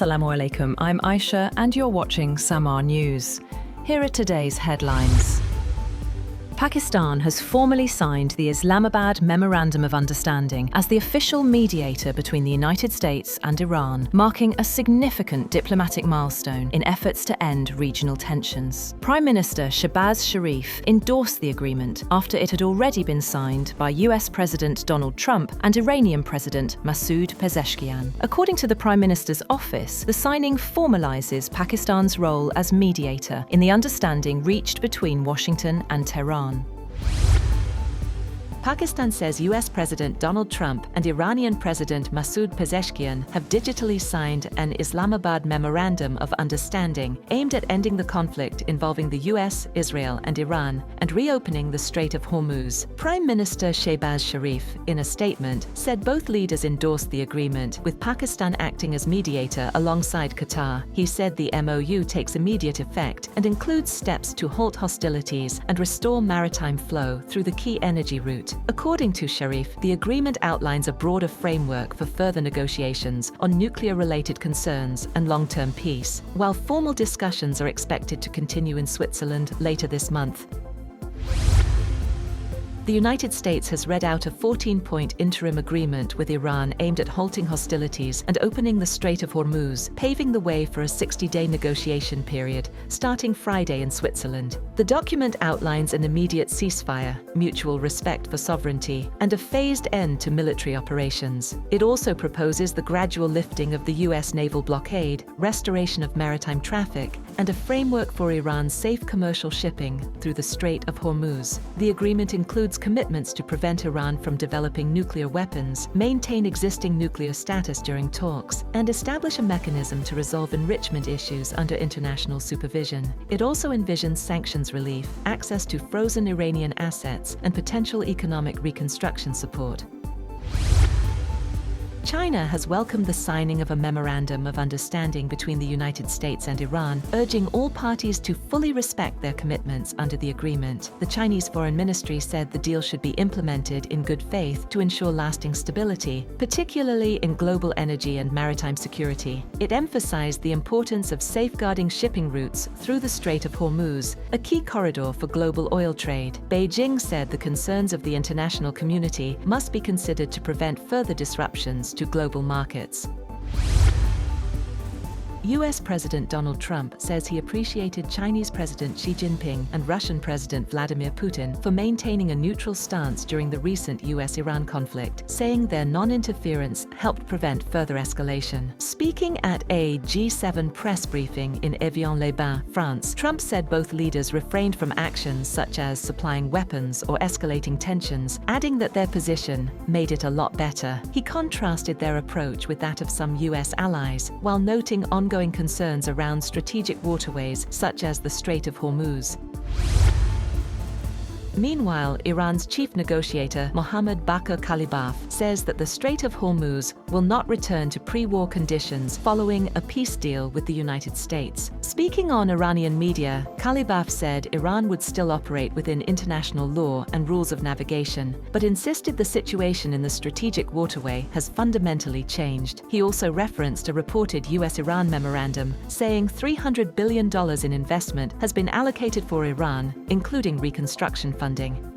Assalamu alaikum, I'm Aisha and you're watching Samaa News. Here are today's headlines. Pakistan has formally signed the Islamabad Memorandum of Understanding as the official mediator between the United States and Iran, marking a significant diplomatic milestone in efforts to end regional tensions. Prime Minister Shehbaz Sharif endorsed the agreement after it had already been signed by US President Donald Trump and Iranian President Masoud Pezeshkian. According to the Prime Minister's office, the signing formalizes Pakistan's role as mediator in the understanding reached between Washington and Tehran. Pakistan says US President Donald Trump and Iranian President Masoud Pezeshkian have digitally signed an Islamabad Memorandum of Understanding aimed at ending the conflict involving the US, Israel, and Iran and reopening the Strait of Hormuz. Prime Minister Shehbaz Sharif, in a statement, said both leaders endorsed the agreement, with Pakistan acting as mediator alongside Qatar. He said the MoU takes immediate effect and includes steps to halt hostilities and restore maritime flow through the key energy route. According to Sharif, the agreement outlines a broader framework for further negotiations on nuclear-related concerns and long-term peace, while formal discussions are expected to continue in Switzerland later this month. The United States has read out a 14-point interim agreement with Iran aimed at halting hostilities and opening the Strait of Hormuz, paving the way for a 60-day negotiation period starting Friday in Switzerland. The document outlines an immediate ceasefire, mutual respect for sovereignty, and a phased end to military operations. It also proposes the gradual lifting of the US naval blockade, restoration of maritime traffic, and a framework for Iran's safe commercial shipping through the Strait of Hormuz. The agreement includes commitments to prevent Iran from developing nuclear weapons, maintain existing nuclear status during talks, and establish a mechanism to resolve enrichment issues under international supervision. It also envisions sanctions relief, access to frozen Iranian assets, and potential economic reconstruction support. China has welcomed the signing of a memorandum of understanding between the United States and Iran, urging all parties to fully respect their commitments under the agreement. The Chinese Foreign Ministry said the deal should be implemented in good faith to ensure lasting stability, particularly in global energy and maritime security. It emphasized the importance of safeguarding shipping routes through the Strait of Hormuz, a key corridor for global oil trade. Beijing said the concerns of the international community must be considered to prevent further disruptions to global markets. US President Donald Trump says he appreciated Chinese President Xi Jinping and Russian President Vladimir Putin for maintaining a neutral stance during the recent US-Iran conflict, saying their non-interference helped prevent further escalation. Speaking at a G7 press briefing in Evian-les-Bains, France, Trump said both leaders refrained from actions such as supplying weapons or escalating tensions, adding that their position made it a lot better. He contrasted their approach with that of some US allies, while noting ongoing concerns around strategic waterways such as the Strait of Hormuz. Meanwhile, Iran's chief negotiator, Mohammad Bakr Kalibaf, says that the Strait of Hormuz will not return to pre-war conditions following a peace deal with the United States. Speaking on Iranian media, Kalibaf said Iran would still operate within international law and rules of navigation, but insisted the situation in the strategic waterway has fundamentally changed. He also referenced a reported US-Iran memorandum, saying $300 billion in investment has been allocated for Iran, including reconstruction funding.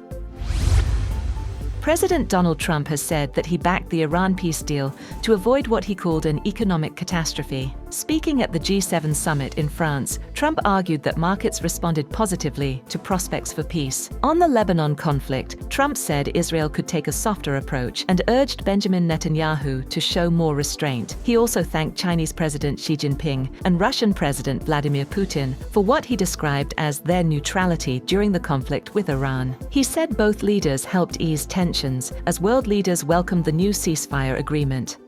President Donald Trump has said that he backed the Iran peace deal to avoid what he called an economic catastrophe. Speaking at the G7 summit in France, Trump argued that markets responded positively to prospects for peace. On the Lebanon conflict, Trump said Israel could take a softer approach and urged Benjamin Netanyahu to show more restraint. He also thanked Chinese President Xi Jinping and Russian President Vladimir Putin for what he described as their neutrality during the conflict with Iran. He said both leaders helped ease tensions as world leaders welcomed the new ceasefire agreement.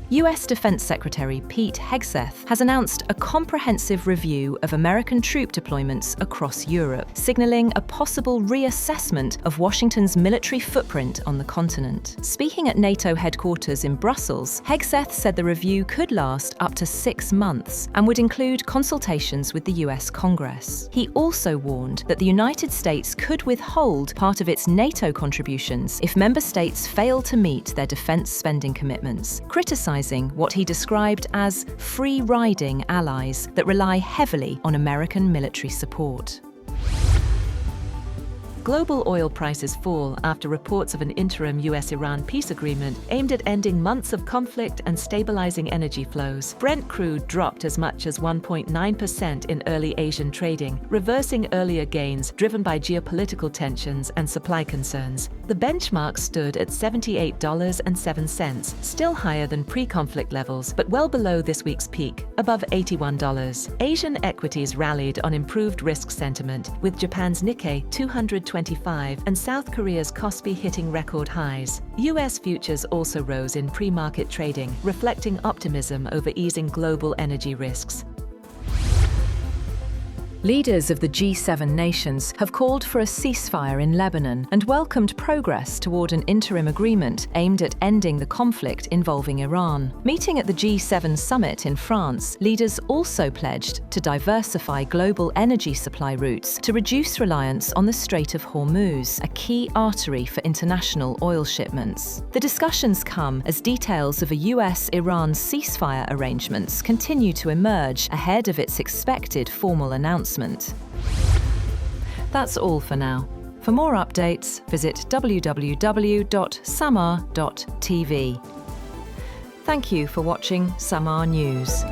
US Defense Secretary Pete Hegseth has announced a comprehensive review of American troop deployments across Europe, signaling a possible reassessment of Washington's military footprint on the continent. Speaking at NATO headquarters in Brussels, Hegseth said the review could last up to 6 months and would include consultations with the US Congress. He also warned that the United States could withhold part of its NATO contributions if member states fail to meet their defense spending commitments, criticizing criticizing what he described as free-riding allies that rely heavily on American military support. Global oil prices fall after reports of an interim US-Iran peace agreement aimed at ending months of conflict and stabilizing energy flows. Brent crude dropped as much as 1.9% in early Asian trading, reversing earlier gains driven by geopolitical tensions and supply concerns. The benchmark stood at $78.07, still higher than pre-conflict levels, but well below this week's peak, above $81. Asian equities rallied on improved risk sentiment, with Japan's Nikkei 225 and South Korea's Kospi hitting record highs. US futures also rose in pre-market trading, reflecting optimism over easing global energy risks. Leaders of the G7 nations have called for a ceasefire in Lebanon and welcomed progress toward an interim agreement aimed at ending the conflict involving Iran. Meeting at the G7 summit in France, leaders also pledged to diversify global energy supply routes to reduce reliance on the Strait of Hormuz, a key artery for international oil shipments. The discussions come as details of a US-Iran ceasefire arrangements continue to emerge ahead of its expected formal announcement. That's all for now. For more updates, visit www.samaa.tv. Thank you for watching Samaa News.